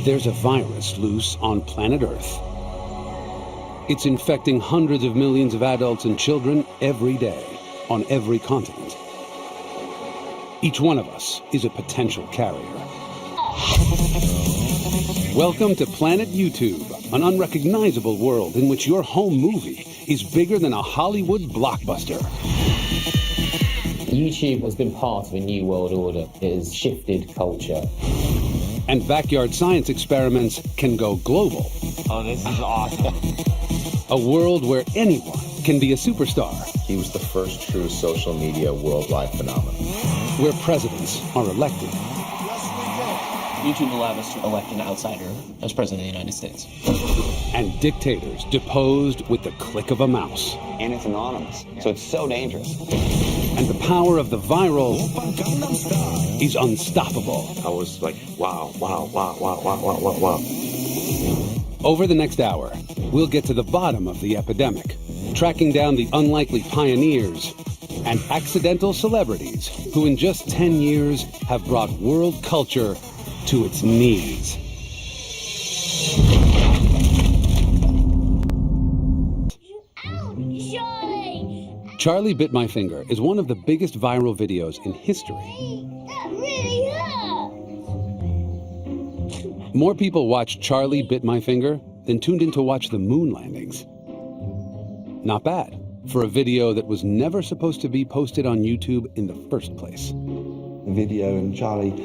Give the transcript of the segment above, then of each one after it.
There's a virus loose on planet Earth. It's infecting hundreds of millions of adults and children every day on every continent. Each one of us is a potential carrier. Welcome to Planet YouTube, an unrecognizable world in which your home movie is bigger than a Hollywood blockbuster. YouTube has been part of a new world order. It has shifted culture. And backyard science experiments can go global. Oh, this is awesome. A world where anyone can be a superstar. He was the first true social media worldwide phenomenon. Where presidents are elected. YouTube allowed us to elect an outsider as president of the United States. And dictators deposed with the click of a mouse. And it's anonymous, so it's so dangerous. And the power of the viral is unstoppable. I was like, wow, wow, wow, wow, wow, wow, wow, wow. Over the next hour, we'll get to the bottom of the epidemic, tracking down the unlikely pioneers and accidental celebrities who in just 10 years have brought world culture to its knees. Charlie Bit My Finger is one of the biggest viral videos in history. That really hurts. More people watched Charlie Bit My Finger than tuned in to watch the moon landings. Not bad for a video that was never supposed to be posted on YouTube in the first place. The video, and Charlie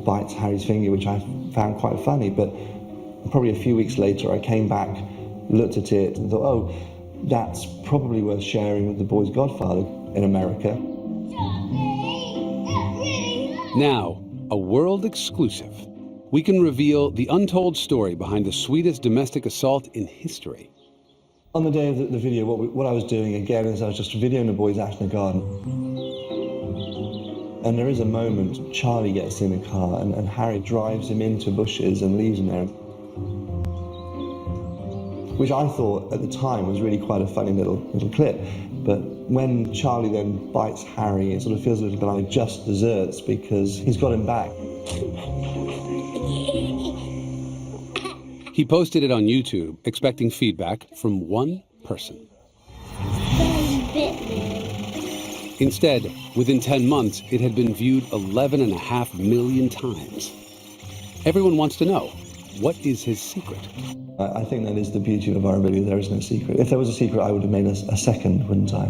bites Harry's finger, which I found quite funny, but probably a few weeks later I came back, looked at it and thought, oh, that's probably worth sharing with the boy's godfather in America. Now, a world exclusive. We can reveal the untold story behind the sweetest domestic assault in history. On the day of the video, what I was doing again is I was just videoing the boys out in the garden. And there is a moment, Charlie gets in the car and Harry drives him into bushes and leaves him there. Which I thought at the time was really quite a funny little clip. But when Charlie then bites Harry, it sort of feels a little bit like just desserts because he's got him back. He posted it on YouTube, expecting feedback from one person. Instead, within 10 months, it had been viewed 11.5 million times. Everyone wants to know, what is his secret? I think that is the beauty of our video. There is no secret. If there was a secret, I would have made a second, wouldn't I?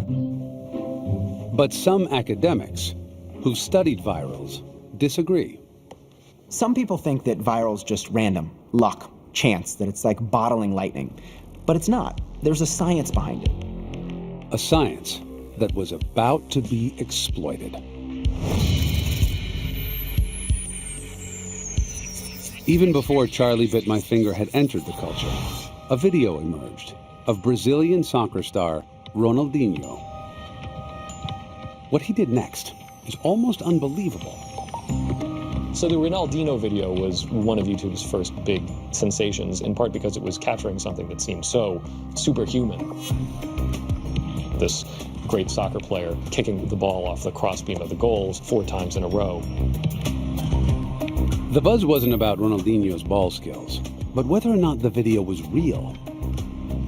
But some academics who've studied virals disagree. Some people think that viral's just random, luck, chance, that it's like bottling lightning. But it's not. There's a science behind it. A science that was about to be exploited. Even before Charlie Bit My Finger had entered the culture, a video emerged of Brazilian soccer star Ronaldinho. What he did next is almost unbelievable. So the Ronaldinho video was one of YouTube's first big sensations, in part because it was capturing something that seemed so superhuman. This great soccer player kicking the ball off the crossbeam of the goals 4 times in a row. The buzz wasn't about Ronaldinho's ball skills, but whether or not the video was real.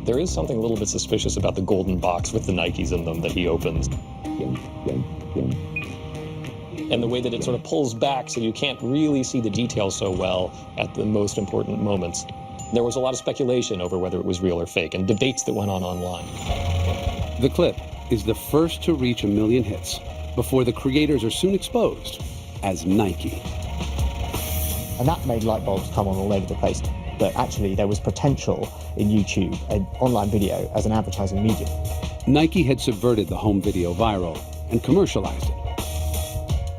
There is something a little bit suspicious about the golden box with the Nikes in them that he opens. And the way that it sort of pulls back so you can't really see the details so well at the most important moments. There was a lot of speculation over whether it was real or fake, and debates that went on online. The clip is the first to reach 1 million hits before the creators are soon exposed as Nike. And that made light bulbs come on all over the place. But actually, there was potential in YouTube, an online video, as an advertising medium. Nike had subverted the home video viral and commercialized it.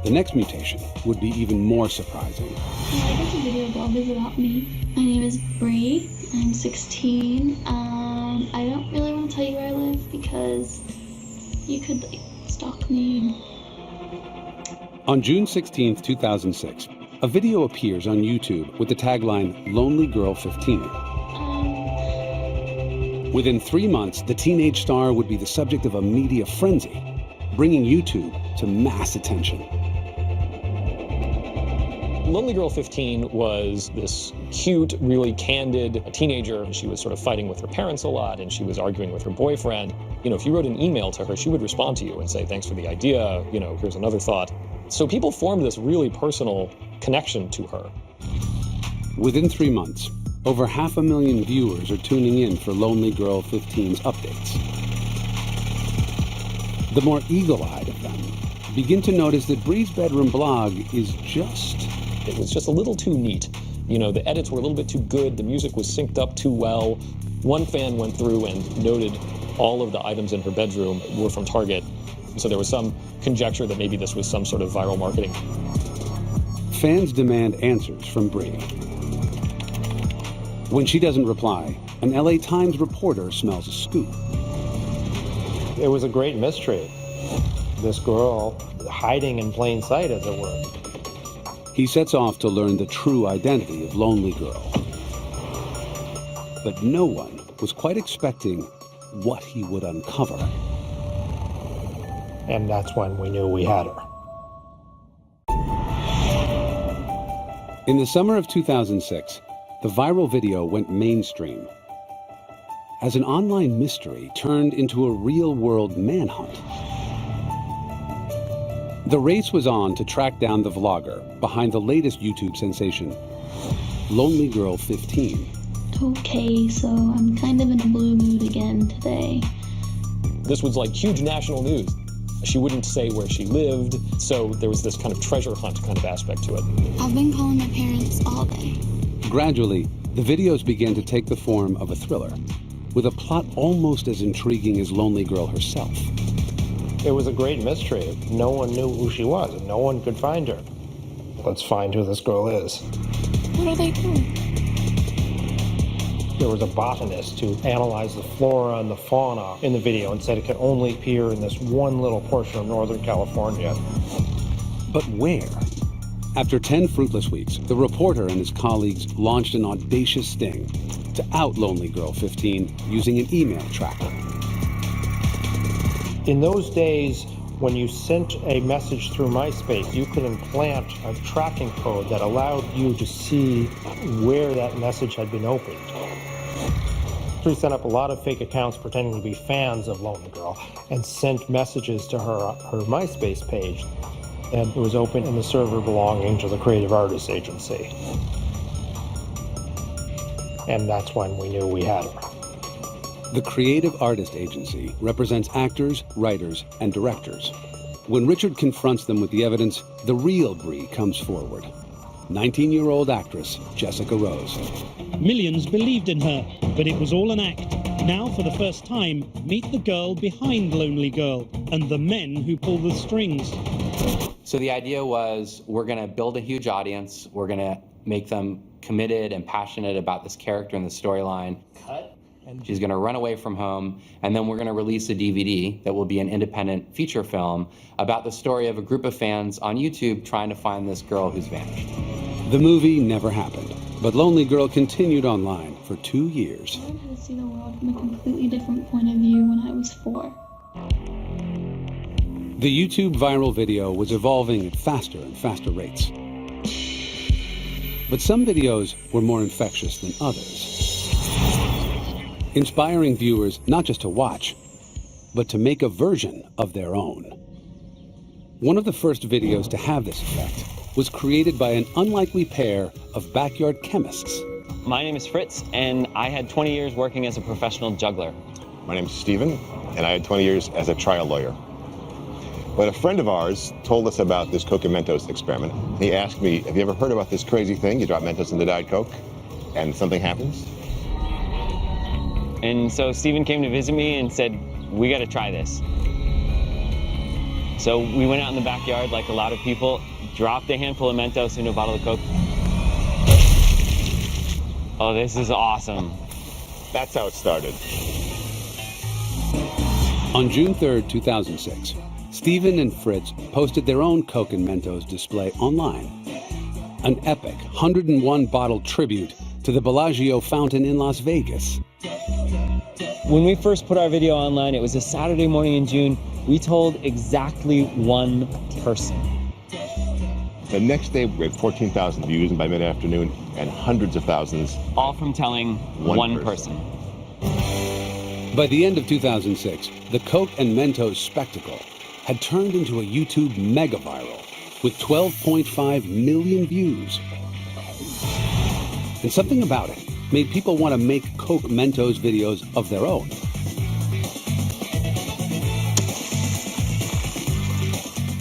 The next mutation would be even more surprising. I guess a video blog is about me. My name is Bree. I'm 16. I don't really want to tell you where I live because you could stalk me. On June 16th, 2006, a video appears on YouTube with the tagline, Lonely Girl 15. Within 3 months, the teenage star would be the subject of a media frenzy, bringing YouTube to mass attention. Lonely Girl 15 was this cute, really candid teenager. She was sort of fighting with her parents a lot, and she was arguing with her boyfriend. You know, if you wrote an email to her, she would respond to you and say, thanks for the idea, you know, here's another thought. So people formed this really personal connection to her. Within 3 months, over 500,000 viewers are tuning in for Lonely Girl 15's updates. The more eagle-eyed of them begin to notice that Bree's bedroom blog is It was just a little too neat. You know, the edits were a little bit too good, the music was synced up too well. One fan went through and noted all of the items in her bedroom were from Target. So there was some conjecture that maybe this was some sort of viral marketing. Fans demand answers from Bree. When she doesn't reply, an LA Times reporter smells a scoop. It was a great mystery. This girl hiding in plain sight, as it were. He sets off to learn the true identity of Lonely Girl. But no one was quite expecting what he would uncover. And that's when we knew we had her. In the summer of 2006, the viral video went mainstream as an online mystery turned into a real-world manhunt. The race was on to track down the vlogger behind the latest YouTube sensation, Lonely Girl 15. Okay, so I'm kind of in a blue mood again today. This was like huge national news. She wouldn't say where she lived, so there was this kind of treasure hunt kind of aspect to it. I've been calling my parents all day. Gradually, the videos began to take the form of a thriller, with a plot almost as intriguing as Lonely Girl herself. It was a great mystery. No one knew who she was, and no one could find her. Let's find who this girl is. What are they doing? There was a botanist who analyzed the flora and the fauna in the video and said it could only appear in this one little portion of Northern California. But where? After 10 fruitless weeks, the reporter and his colleagues launched an audacious sting to out Lonely Girl 15 using an email tracker. In those days, when you sent a message through MySpace, you could implant a tracking code that allowed you to see where that message had been opened. So we set up a lot of fake accounts pretending to be fans of Lonely Girl and sent messages to her MySpace page. And it was open in the server belonging to the Creative Artists Agency. And that's when we knew we had her. The Creative Artist Agency represents actors, writers, and directors. When Richard confronts them with the evidence, the real Bree comes forward. 19-year-old actress Jessica Rose. Millions believed in her, but it was all an act. Now, for the first time, meet the girl behind Lonely Girl and the men who pull the strings. So the idea was, we're going to build a huge audience. We're going to make them committed and passionate about this character and the storyline. She's going to run away from home, and then we're going to release a DVD that will be an independent feature film about the story of a group of fans on YouTube trying to find this girl who's vanished. The movie never happened, but Lonely Girl continued online for 2 years. I learned how to see the world from a completely different point of view when I was 4. The YouTube viral video was evolving at faster and faster rates. But some videos were more infectious than others, inspiring viewers not just to watch, but to make a version of their own. One of the first videos to have this effect was created by an unlikely pair of backyard chemists. My name is Fritz, and I had 20 years working as a professional juggler. My name is Steven, and I had 20 years as a trial lawyer. When a friend of ours told us about this Coke and Mentos experiment, he asked me, have you ever heard about this crazy thing? You drop Mentos into Diet Coke, and something happens? And so Steven came to visit me and said, we got to try this. So we went out in the backyard like a lot of people, dropped a handful of Mentos into a bottle of Coke. Oh, this is awesome. That's how it started. On June 3rd, 2006, Steven and Fritz posted their own Coke and Mentos display online. An epic 101-bottle tribute to the Bellagio fountain in Las Vegas. When we first put our video online, it was a Saturday morning in June. We told exactly one person. The next day, we had 14,000 views, and by mid-afternoon, and hundreds of thousands. All from telling one person. By the end of 2006, the Coke and Mentos spectacle had turned into a YouTube mega viral with 12.5 million views. And something about it made people want to make Coke Mentos videos of their own.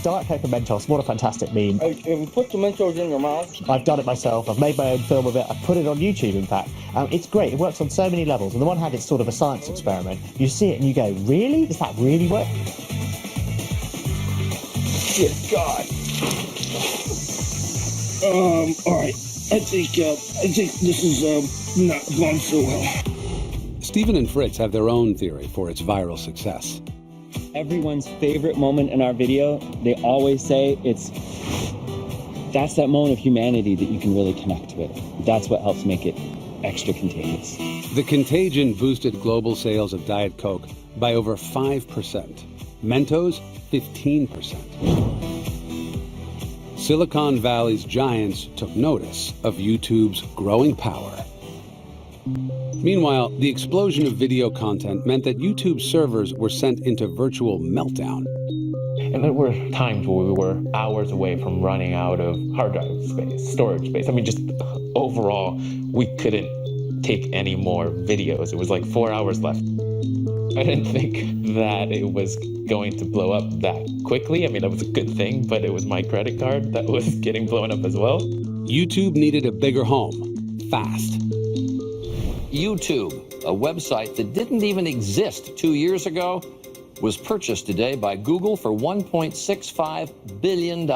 Diet Coke and Mentos, what a fantastic meme. If you put the Mentos in your mouth. I've done it myself. I've made my own film of it. I've put it on YouTube, in fact. It's great. It works on so many levels. On the one hand, it's sort of a science experiment. You see it and you go, really? Does that really work? Yes, God. All right. I think this is not going so well. Stephen and Fritz have their own theory for its viral success. Everyone's favorite moment in our video, they always say that's that moment of humanity that you can really connect with. That's what helps make it extra contagious. The contagion boosted global sales of Diet Coke by over 5%. Mentos, 15%. Silicon Valley's giants took notice of YouTube's growing power. Meanwhile, the explosion of video content meant that YouTube servers were sent into virtual meltdown. And there were times where we were hours away from running out of hard drive space, storage space. I mean, just overall, we couldn't take any more videos. It was like 4 hours left. I didn't think that it was going to blow up that quickly. I mean, that was a good thing, but it was my credit card that was getting blown up as well. YouTube needed a bigger home, fast. YouTube, a website that didn't even exist 2 years ago, was purchased today by Google for $1.65 billion.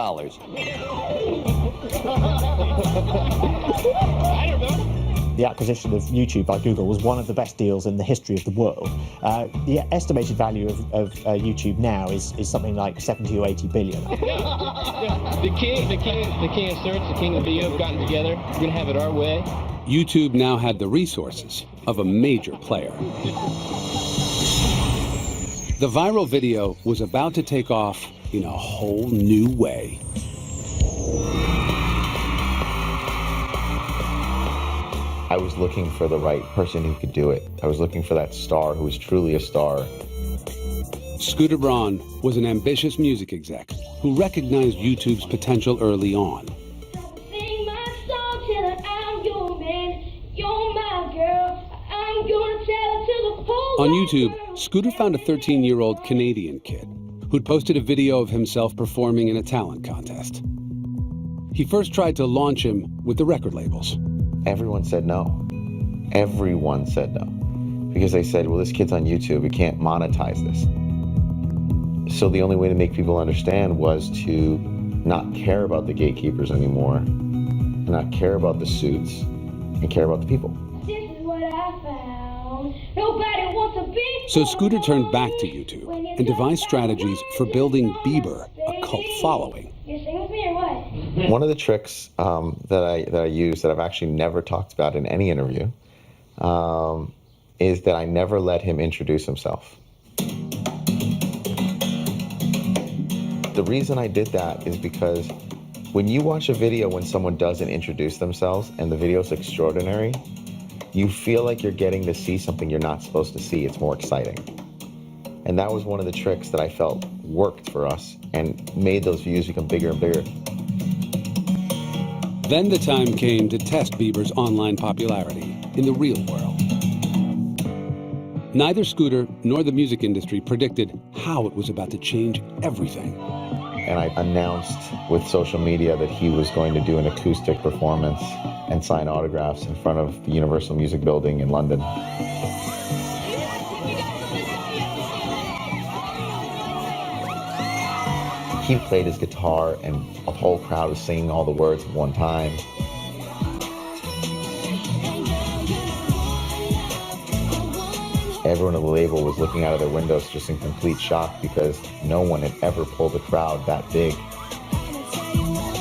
The acquisition of YouTube by Google was one of the best deals in the history of the world. The estimated value of YouTube now is something like 70 or 80 billion. The king of search, the king of video have gotten together. We're going to have it our way. YouTube now had the resources of a major player. The viral video was about to take off in a whole new way. I was looking for the right person who could do it. I was looking for that star who was truly a star. Scooter Braun was an ambitious music exec who recognized YouTube's potential early on. On YouTube, Scooter found a 13-year-old Canadian kid who'd posted a video of himself performing in a talent contest. He first tried to launch him with the record labels. Everyone said no. Everyone said no. Because they said, well, this kid's on YouTube, we can't monetize this. So the only way to make people understand was to not care about the gatekeepers anymore, and not care about the suits, and care about the people. This is what I found. Nobody wants to be. So Scooter turned back to YouTube and devised strategies for building Bieber a cult following. You're singing with me or what? One of the tricks that I use that I've actually never talked about in any interview is that I never let him introduce himself. The reason I did that is because when you watch a video when someone doesn't introduce themselves and the video's extraordinary, you feel like you're getting to see something you're not supposed to see. It's more exciting. And that was one of the tricks that I felt worked for us and made those views become bigger and bigger. Then the time came to test Bieber's online popularity in the real world. Neither Scooter nor the music industry predicted how it was about to change everything. And I announced with social media that he was going to do an acoustic performance and sign autographs in front of the Universal Music Building in London. He played his guitar and a whole crowd was singing all the words at one time. Everyone at the label was looking out of their windows just in complete shock because no one had ever pulled a crowd that big.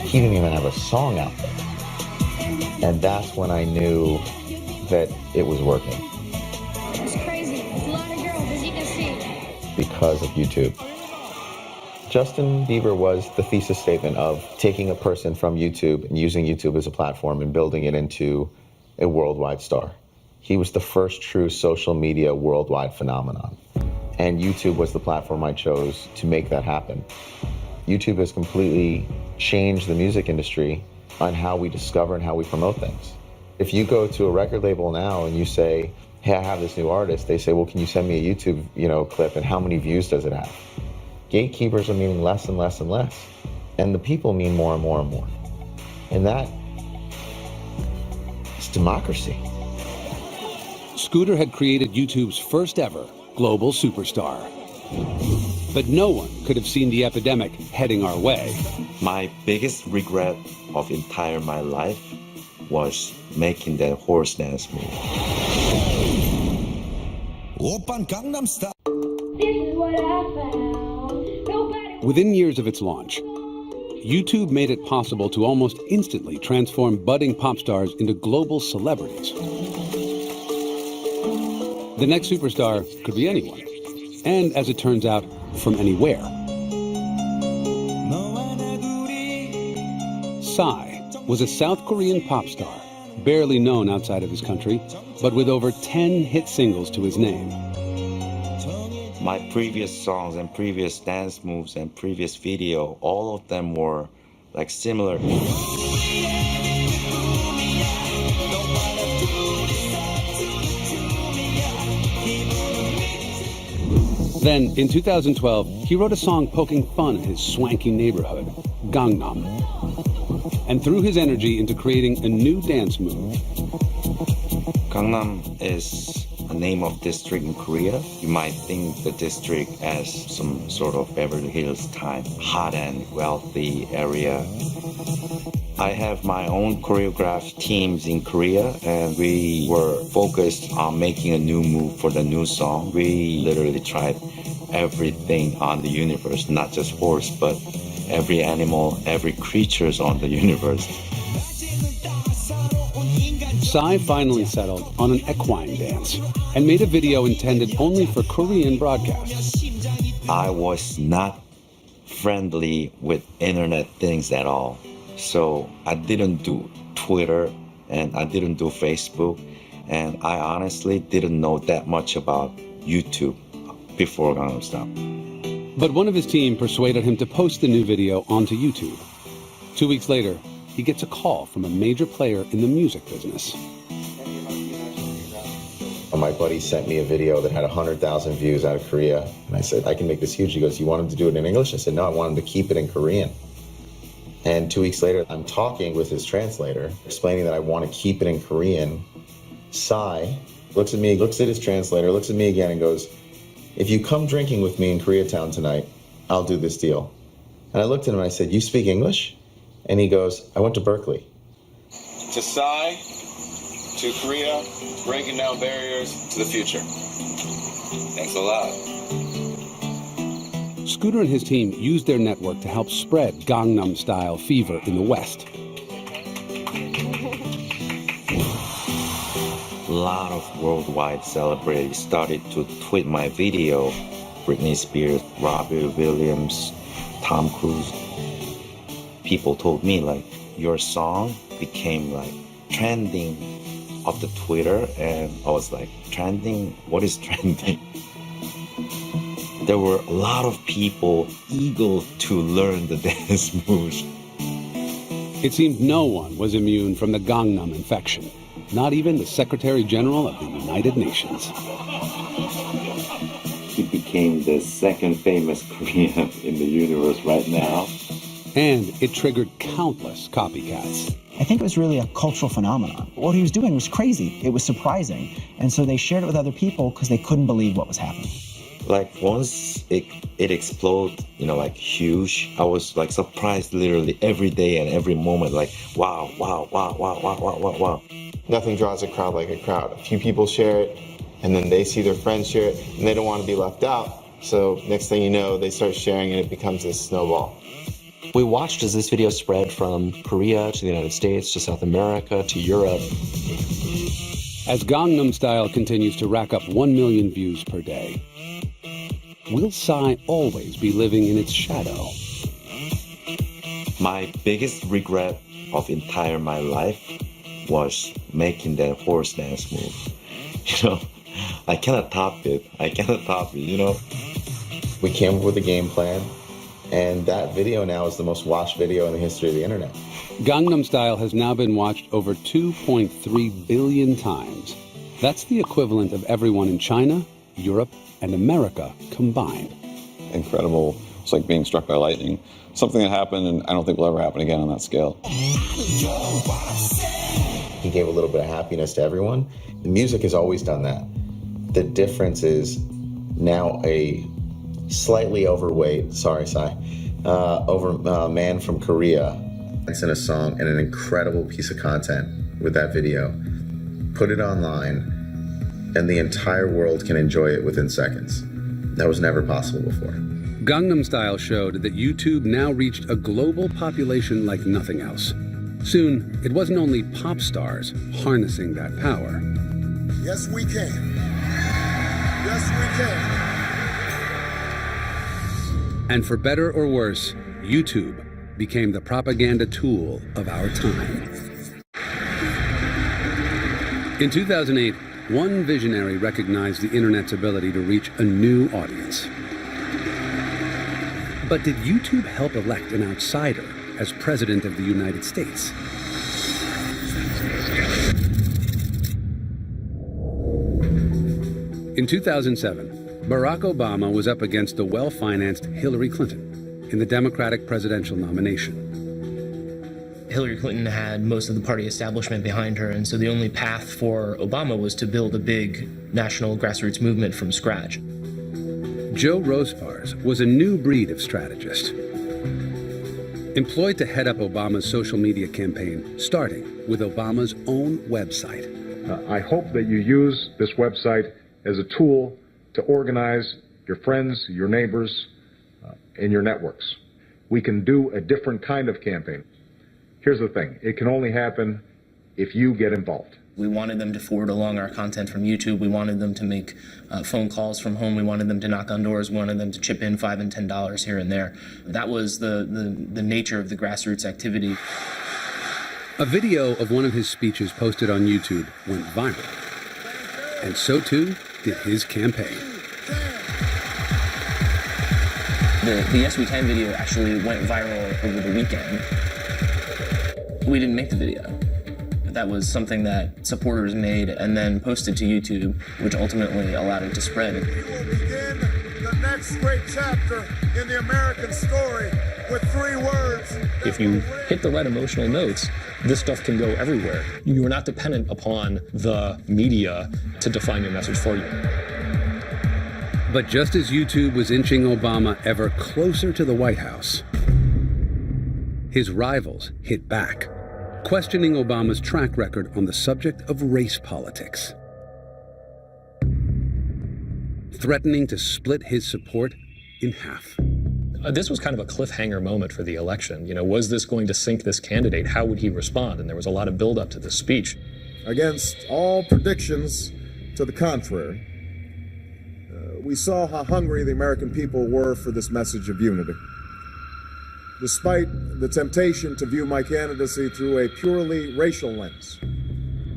He didn't even have a song out there. And that's when I knew that it was working. It's crazy. It's a lot of girls, as you can see. Because of YouTube. Justin Bieber was the thesis statement of taking a person from YouTube and using YouTube as a platform and building it into a worldwide star. He was the first true social media worldwide phenomenon. And YouTube was the platform I chose to make that happen. YouTube has completely changed the music industry on how we discover and how we promote things. If you go to a record label now and you say, hey, I have this new artist, they say, well, can you send me a YouTube, clip, and how many views does it have? Gatekeepers are meaning less and less and less. And the people mean more and more and more. And that is democracy. Scooter had created YouTube's first ever global superstar. But no one could have seen the epidemic heading our way. My biggest regret of entire my life was making that horse dance move. Oppan Gangnam Style. This is what I found. Within years of its launch, YouTube made it possible to almost instantly transform budding pop stars into global celebrities. The next superstar could be anyone, and as it turns out, from anywhere. Psy was a South Korean pop star, barely known outside of his country, but with over 10 hit singles to his name. My previous songs and previous dance moves and previous video, all of them were like similar. Then, in 2012, he wrote a song poking fun at his swanky neighborhood, Gangnam, and threw his energy into creating a new dance move. Gangnam is a name of district in Korea. You might think the district as some sort of Beverly Hills type, hot and wealthy area. I have my own choreographed teams in Korea, and we were focused on making a new move for the new song. We literally tried everything on the universe, not just horse, but every animal, every creatures on the universe. Psy finally settled on an equine dance and made a video intended only for Korean broadcasts. I was not friendly with internet things at all. So I didn't do Twitter and I didn't do Facebook, and I honestly didn't know that much about YouTube before Gangnam Style. But one of his team persuaded him to post the new video onto YouTube. 2 weeks later, he gets a call from a major player in the music business. My buddy sent me a video that had 100,000 views out of Korea. And I said, I can make this huge. He goes, you want him to do it in English? I said, no, I want him to keep it in Korean. And 2 weeks later, I'm talking with his translator, explaining that I want to keep it in Korean. Psy looks at me, looks at his translator, looks at me again and goes, if you come drinking with me in Koreatown tonight, I'll do this deal. And I looked at him and I said, you speak English? And he goes, I went to Berkeley. To Psy, to Korea, breaking down barriers to the future. Thanks a lot. Scooter and his team used their network to help spread Gangnam Style fever in the West. A lot of worldwide celebrities started to tweet my video. Britney Spears, Robbie Williams, Tom Cruise. People told me, like, your song became like trending of the Twitter, and I was like, trending? What is trending? There were a lot of people eager to learn the dance moves. It seemed no one was immune from the Gangnam infection, not even the Secretary General of the United Nations. He became the second famous Korean in the universe right now. And it triggered countless copycats. I think it was really a cultural phenomenon. What he was doing was crazy. It was surprising. And so they shared it with other people because they couldn't believe what was happening. Like once it exploded, like huge, I was like surprised literally every day and every moment, like, wow, wow, wow, wow, wow, wow, wow, wow. Nothing draws a crowd like a crowd. A few people share it, and then they see their friends share it, and they don't want to be left out. So next thing you know, they start sharing and it becomes this snowball. We watched as this video spread from Korea to the United States, to South America, to Europe. As Gangnam Style continues to rack up 1 million views per day, will Psy always be living in its shadow? My biggest regret of entire my life was making that horse dance move. You know, I cannot top it. You know. We came up with a game plan, and that video now is the most watched video in the history of the internet. Gangnam Style has now been watched over 2.3 billion times. That's the equivalent of everyone in China, Europe, and America combined. Incredible. It's like being struck by lightning. Something that happened, and I don't think will ever happen again on that scale. He gave a little bit of happiness to everyone. The music has always done that. The difference is now a slightly overweight, sorry, Psy, man from Korea. It's in a song and an incredible piece of content with that video. Put it online, and the entire world can enjoy it within seconds. That was never possible before. Gangnam Style showed that YouTube now reached a global population like nothing else. Soon, it wasn't only pop stars harnessing that power. Yes, we can. Yes, we can. And for better or worse, YouTube became the propaganda tool of our time. In 2008, one visionary recognized the internet's ability to reach a new audience. But did YouTube help elect an outsider as President of the United States? In 2007, Barack Obama was up against the well-financed Hillary Clinton in the Democratic presidential nomination. Hillary Clinton had most of the party establishment behind her, and so the only path for Obama was to build a big national grassroots movement from scratch. Joe Rospars was a new breed of strategist, employed to head up Obama's social media campaign, starting with Obama's own website. I hope that you use this website as a tool to organize your friends, your neighbors, and your networks. We can do a different kind of campaign. Here's the thing, it can only happen if you get involved. We wanted them to forward along our content from YouTube. We wanted them to make phone calls from home. We wanted them to knock on doors. We wanted them to chip in $5 and $10 here and there. That was the nature of the grassroots activity. A video of one of his speeches posted on YouTube went viral. And so too did his campaign. The Yes We Can video actually went viral over the weekend. We didn't make the video. That was something that supporters made and then posted to YouTube, which ultimately allowed it to spread. We will begin the next great chapter in the American story with 3 words. If you hit the right emotional notes, this stuff can go everywhere. You are not dependent upon the media to define your message for you. But just as YouTube was inching Obama ever closer to the White House, his rivals hit back, questioning Obama's track record on the subject of race politics, threatening to split his support in half. This was kind of a cliffhanger moment for the election. You know, was this going to sink this candidate? How would he respond? And there was a lot of buildup to this speech. Against all predictions to the contrary, we saw how hungry the American people were for this message of unity. Despite the temptation to view my candidacy through a purely racial lens.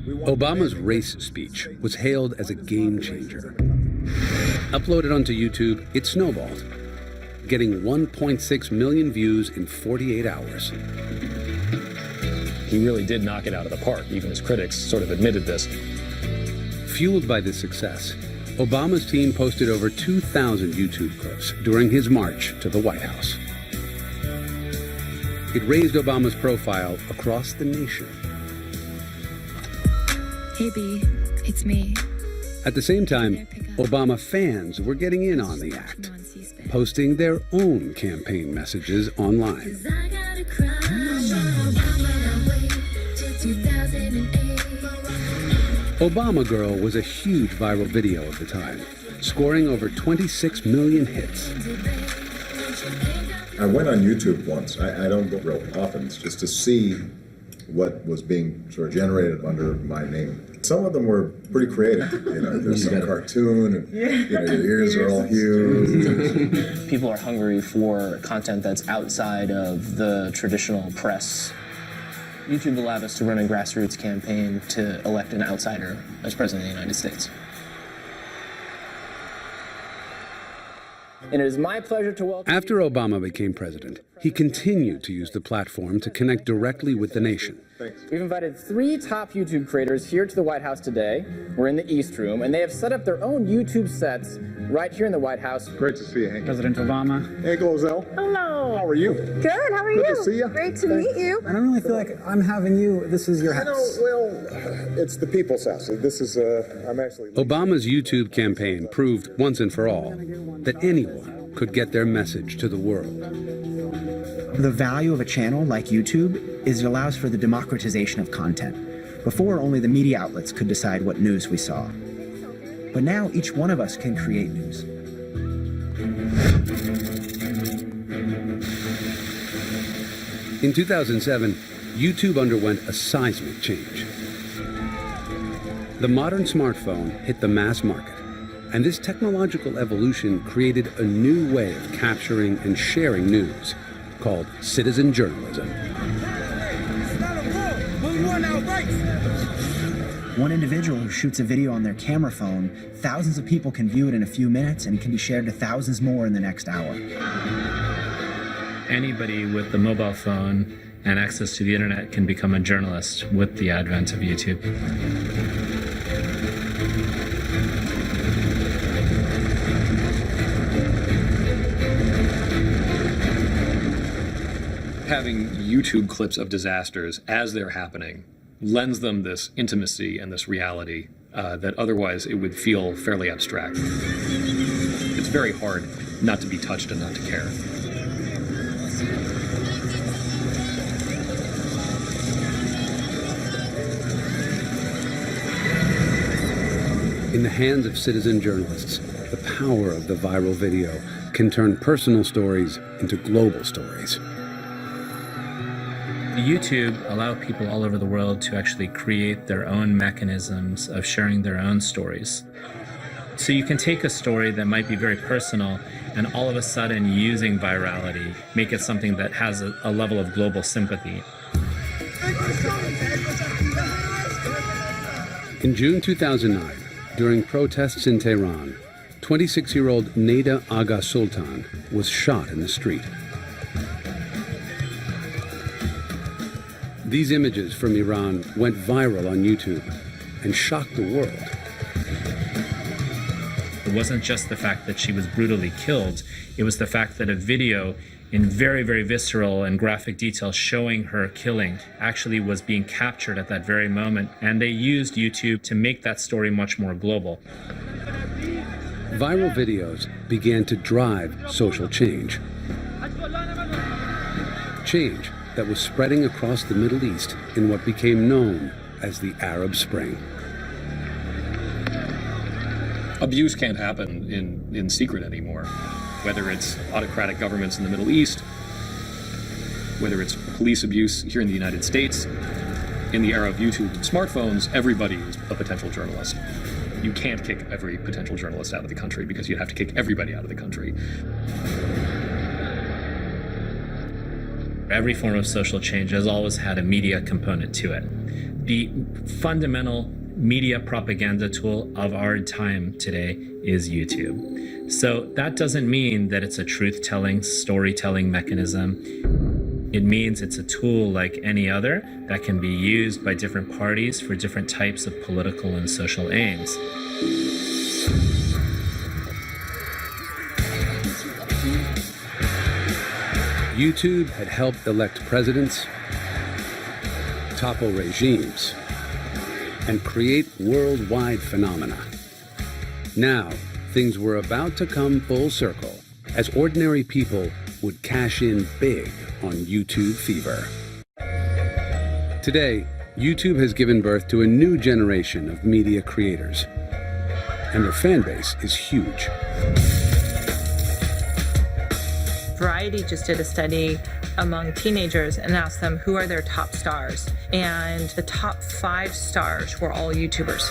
Obama's race speech was hailed as a game changer. Uploaded onto YouTube, it snowballed, getting 1.6 million views in 48 hours. He really did knock it out of the park. Even his critics sort of admitted this. Fueled by this success, Obama's team posted over 2,000 YouTube clips during his march to the White House. It raised Obama's profile across the nation. Hey B, it's me. At the same time, Obama fans were getting in on the act, posting their own campaign messages online. Obama Girl was a huge viral video of the time, scoring over 26 million hits. I went on YouTube once. I don't go real often, just to see what was being sort of generated under my name. Some of them were pretty creative. There's some cartoon, and your ears are all huge. People are hungry for content that's outside of the traditional press. YouTube allowed us to run a grassroots campaign to elect an outsider as president of the United States. And it is my pleasure to welcome... After Obama became president, he continued to use the platform to connect directly with the nation. We've invited 3 top YouTube creators here to the White House today. We're in the East Room, and they have set up their own YouTube sets right here in the White House. Great to see you, Hank. President Obama. Hey, Glozell. Hello. How are you? Good, how are you? Good to see you. Great to meet you. I don't really feel like I'm having you. This is your house. Well, it's the people's house. This is, I'm actually... Obama's YouTube campaign proved once and for all that anyone could get their message to the world. The value of a channel like YouTube is it allows for the democratization of content. Before, only the media outlets could decide what news we saw. But now each one of us can create news. In 2007, YouTube underwent a seismic change. The modern smartphone hit the mass market, and this technological evolution created a new way of capturing and sharing news, called citizen journalism. One individual who shoots a video on their camera phone, thousands of people can view it in a few minutes, and it can be shared to thousands more in the next hour. Anybody with a mobile phone and access to the internet can become a journalist with the advent of YouTube. Having YouTube clips of disasters as they're happening lends them this intimacy and this reality that otherwise it would feel fairly abstract. It's very hard not to be touched and not to care. In the hands of citizen journalists, the power of the viral video can turn personal stories into global stories. YouTube allows people all over the world to actually create their own mechanisms of sharing their own stories. So you can take a story that might be very personal and all of a sudden, using virality, make it something that has a level of global sympathy. In June 2009, during protests in Tehran, 26-year-old Neda Aga Sultan was shot in the street. These images from Iran went viral on YouTube and shocked the world. It wasn't just the fact that she was brutally killed, it was the fact that a video in very, very visceral and graphic detail showing her killing actually was being captured at that very moment, and they used YouTube to make that story much more global. Viral videos began to drive social change. Change that was spreading across the Middle East in what became known as the Arab Spring. Abuse can't happen in secret anymore. Whether it's autocratic governments in the Middle East, whether it's police abuse here in the United States, in the era of YouTube and smartphones, everybody is a potential journalist. You can't kick every potential journalist out of the country because you'd have to kick everybody out of the country. Every form of social change has always had a media component to it. The fundamental media propaganda tool of our time today is YouTube. So that doesn't mean that it's a truth-telling, storytelling mechanism. It means it's a tool like any other that can be used by different parties for different types of political and social aims. YouTube had helped elect presidents, topple regimes, and create worldwide phenomena. Now, things were about to come full circle as ordinary people would cash in big on YouTube fever. Today, YouTube has given birth to a new generation of media creators, and their fan base is huge. Variety just did a study among teenagers and asked them who are their top stars. And the top 5 stars were all YouTubers.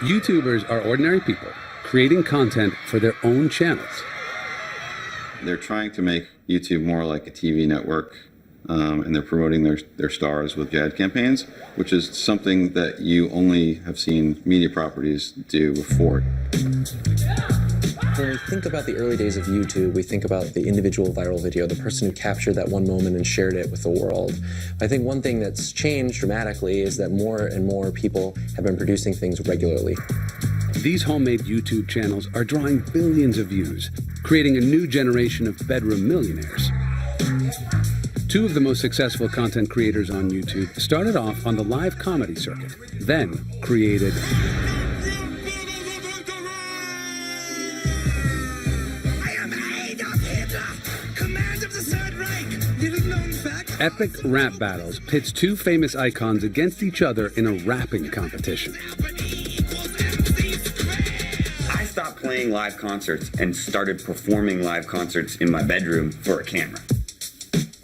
YouTubers are ordinary people creating content for their own channels. They're trying to make YouTube more like a TV network, and they're promoting their stars with ad campaigns, which is something that you only have seen media properties do before. When we think about the early days of YouTube, we think about the individual viral video, the person who captured that one moment and shared it with the world. I think one thing that's changed dramatically is that more and more people have been producing things regularly. These homemade YouTube channels are drawing billions of views, creating a new generation of bedroom millionaires. 2 of the most successful content creators on YouTube started off on the live comedy circuit, then created epic rap battles. Pits 2 famous icons against each other in a rapping competition. I stopped playing live concerts and started performing live concerts in my bedroom for a camera.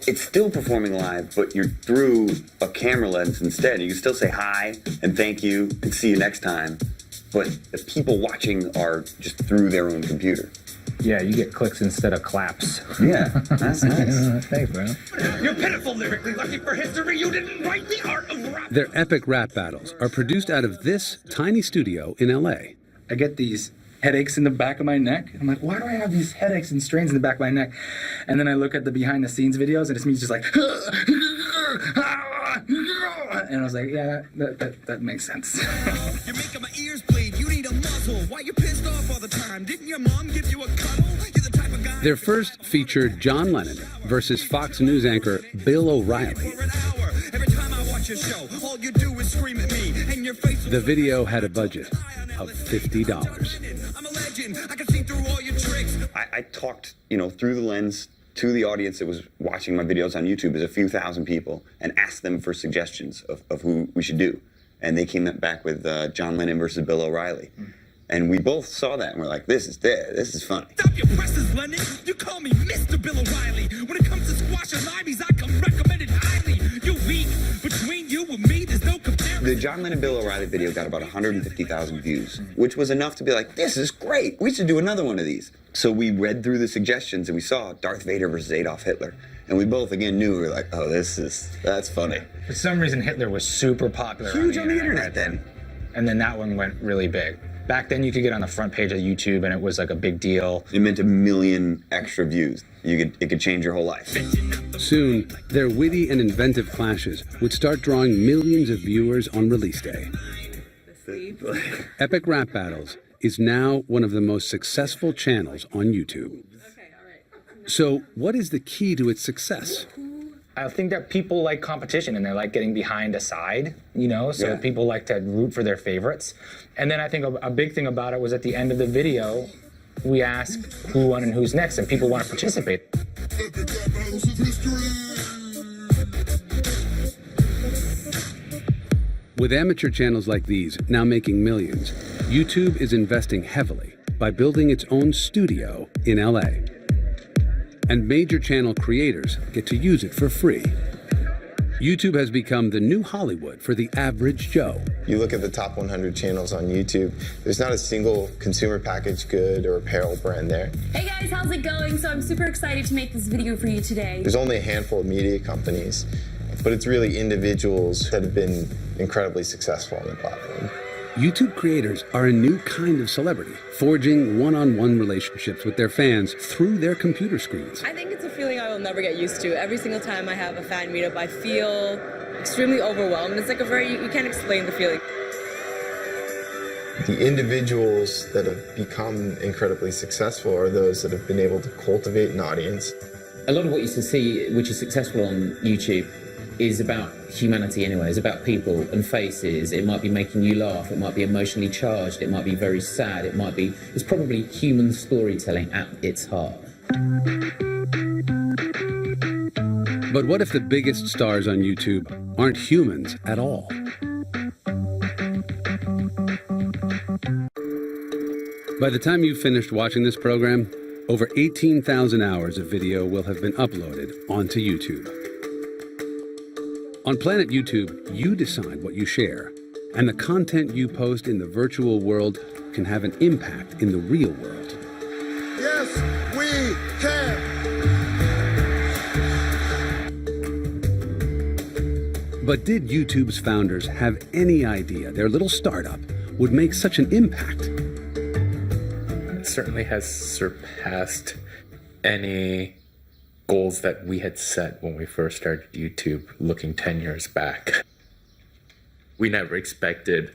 It's still performing live, but you're through a camera lens instead. You can still say hi and thank you and see you next time, but the people watching are just through their own computer. Yeah, you get clicks instead of claps. Yeah, that's nice. Thanks, bro. You're pitiful, lyrically lucky for history. You didn't write the art of rap. Their epic rap battles are produced out of this tiny studio in LA. I get these headaches in the back of my neck. I'm like, why do I have these headaches and strains in the back of my neck? And then I look at the behind the scenes videos and it's me just like, and I was like, yeah, that makes sense. You're making my ears bleed. You need a muzzle. Why you pissed off all the time? Didn't your mom give you a cuddle? You're the type of guy. Their first featured John Lennon versus Fox News anchor Bill O'Reilly. Every time I watch your show, all you do is scream at me, and your face. The video had a budget of $50. I'm a legend. I can see through all your tricks. I talked, through the lens to the audience that was watching my videos on YouTube, as a few thousand people, and asked them for suggestions of who we should do. And they came back with John Lennon versus Bill O'Reilly. And we both saw that and we're like, this is funny. Stop your presses, Lennon. You call me Mr. Bill O'Reilly. When it comes to squash and limeys, I come recommended highly. You weak. Between you and me, there's no comparison. The John Lennon Bill O'Reilly video got about 150,000 views, which was enough to be like, this is great. We should do another one of these. So we read through the suggestions and we saw Darth Vader versus Adolf Hitler. And we both again knew, we were like, oh, that's funny. For some reason, Hitler was super popular. Huge on the internet then. And then that one went really big. Back then, you could get on the front page of YouTube, and it was like a big deal. It meant 1 million extra views. It could change your whole life. Soon, their witty and inventive clashes would start drawing millions of viewers on release day. Epic Rap Battles is now one of the most successful channels on YouTube. So, what is the key to its success? I think that people like competition and they like getting behind a side, so people like to root for their favorites. And then I think a big thing about it was at the end of the video, we asked who won and who's next, and people want to participate. With amateur channels like these now making millions, YouTube is investing heavily by building its own studio in LA. And major channel creators get to use it for free. YouTube has become the new Hollywood for the average Joe. You look at the top 100 channels on YouTube, there's not a single consumer packaged good or apparel brand there. Hey guys, how's it going? So I'm super excited to make this video for you today. There's only a handful of media companies, but it's really individuals that have been incredibly successful on the platform. YouTube creators are a new kind of celebrity, forging one-on-one relationships with their fans through their computer screens. I think it's a feeling I will never get used to. Every single time I have a fan meetup, I feel extremely overwhelmed. It's like you can't explain the feeling. The individuals that have become incredibly successful are those that have been able to cultivate an audience. A lot of what you see, which is successful on YouTube, is about humanity anyway. It's about people and faces. It might be making you laugh. It might be emotionally charged. It might be very sad. It's probably human storytelling at its heart. But what if the biggest stars on YouTube aren't humans at all? By the time you've finished watching this program, over 18,000 hours of video will have been uploaded onto YouTube. On Planet YouTube, you decide what you share, and the content you post in the virtual world can have an impact in the real world. Yes, we can. But did YouTube's founders have any idea their little startup would make such an impact? It certainly has surpassed any goals that we had set when we first started YouTube looking 10 years back. We never expected,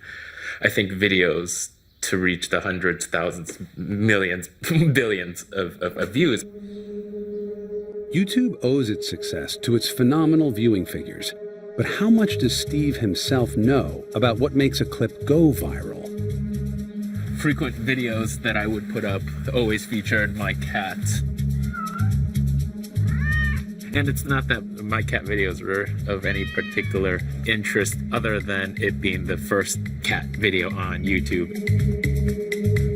I think, videos to reach the hundreds, thousands, millions, billions of views. YouTube owes its success to its phenomenal viewing figures. But how much does Steve himself know about what makes a clip go viral? Frequent videos that I would put up always featured my cat. And it's not that my cat videos were of any particular interest other than it being the first cat video on YouTube.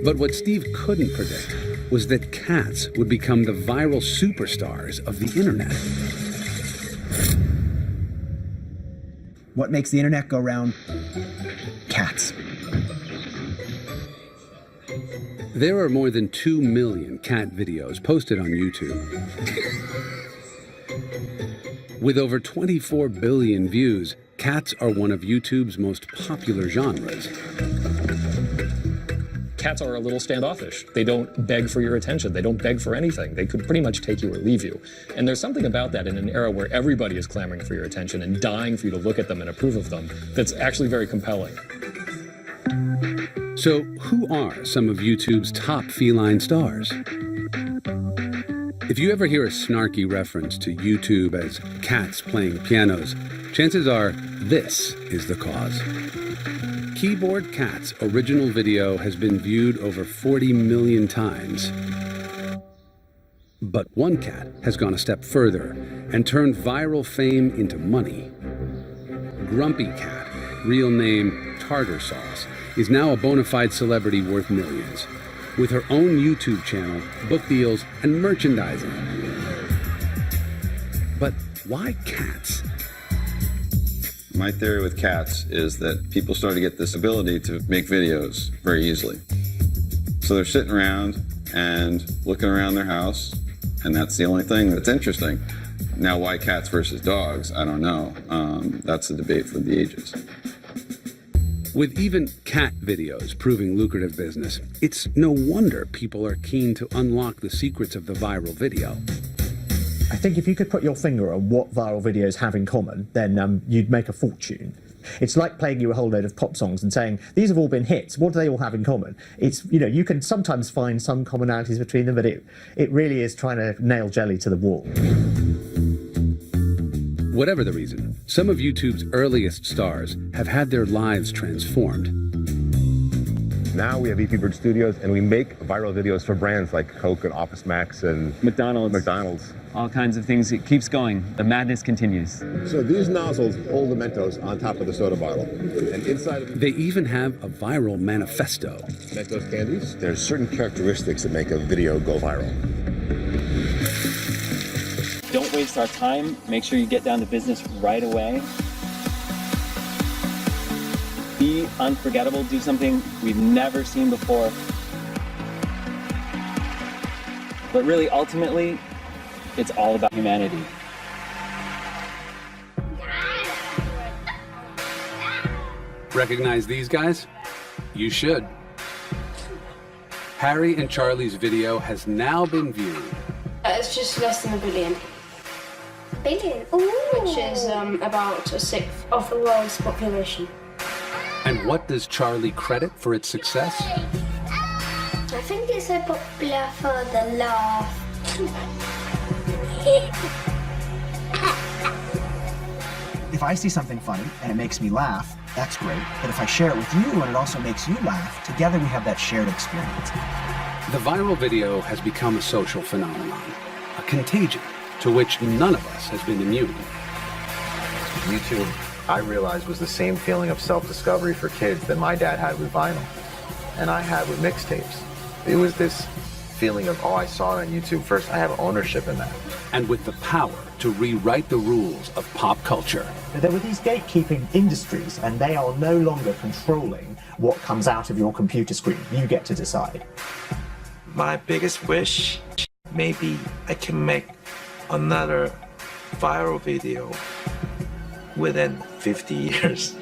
But what Steve couldn't predict was that cats would become the viral superstars of the internet. What makes the internet go round? Cats. There are more than 2 million cat videos posted on YouTube. With over 24 billion views, cats are one of YouTube's most popular genres. Cats are a little standoffish. They don't beg for your attention. They don't beg for anything. They could pretty much take you or leave you. And there's something about that in an era where everybody is clamoring for your attention and dying for you to look at them and approve of them that's actually very compelling. So, who are some of YouTube's top feline stars? If you ever hear a snarky reference to YouTube as cats playing pianos, chances are this is the cause. Keyboard Cat's original video has been viewed over 40 million times. But one cat has gone a step further and turned viral fame into money. Grumpy Cat, real name Tartar Sauce, is now a bona fide celebrity worth millions, with her own YouTube channel, book deals, and merchandising. But why cats? My theory with cats is that people start to get this ability to make videos very easily. So they're sitting around and looking around their house, and that's the only thing that's interesting. Now, why cats versus dogs? I don't know. That's a debate for the ages. With even cat videos proving lucrative business, it's no wonder people are keen to unlock the secrets of the viral video. I think if you could put your finger on what viral videos have in common, then you'd make a fortune. It's like playing you a whole load of pop songs and saying, these have all been hits, what do they all have in common? It's, you know, you can sometimes find some commonalities between them, but it really is trying to nail jelly to the wall. Whatever the reason, some of YouTube's earliest stars have had their lives transformed. Now we have EP Bird Studios, and we make viral videos for brands like Coke and Office Max and McDonald's. All kinds of things. It keeps going. The madness continues. So these nozzles hold the Mentos on top of the soda bottle. And inside of They even have a viral manifesto. Mentos candies, there's certain characteristics that make a video go viral. Don't waste our time. Make sure you get down to business right away. Be unforgettable. Do something we've never seen before. But really, ultimately, it's all about humanity. Recognize these guys? You should. Harry and Charlie's video has now been viewed. It's just less than 1 billion. Billion? Ooh. Which is about a sixth of the world's population. And what does Charlie credit for its success? I think it's so popular for the laugh. If I see something funny and it makes me laugh, that's great. But if I share it with you and it also makes you laugh, together we have that shared experience. The viral video has become a social phenomenon, a contagion to which none of us has been immune. YouTube, I realized, was the same feeling of self-discovery for kids that my dad had with vinyl and I had with mixtapes. It was this feeling of, oh, I saw it on YouTube first. I have ownership in that. And with the power to rewrite the rules of pop culture. There were these gatekeeping industries, and they are no longer controlling what comes out of your computer screen. You get to decide. My biggest wish, maybe I can make another viral video within 50 years.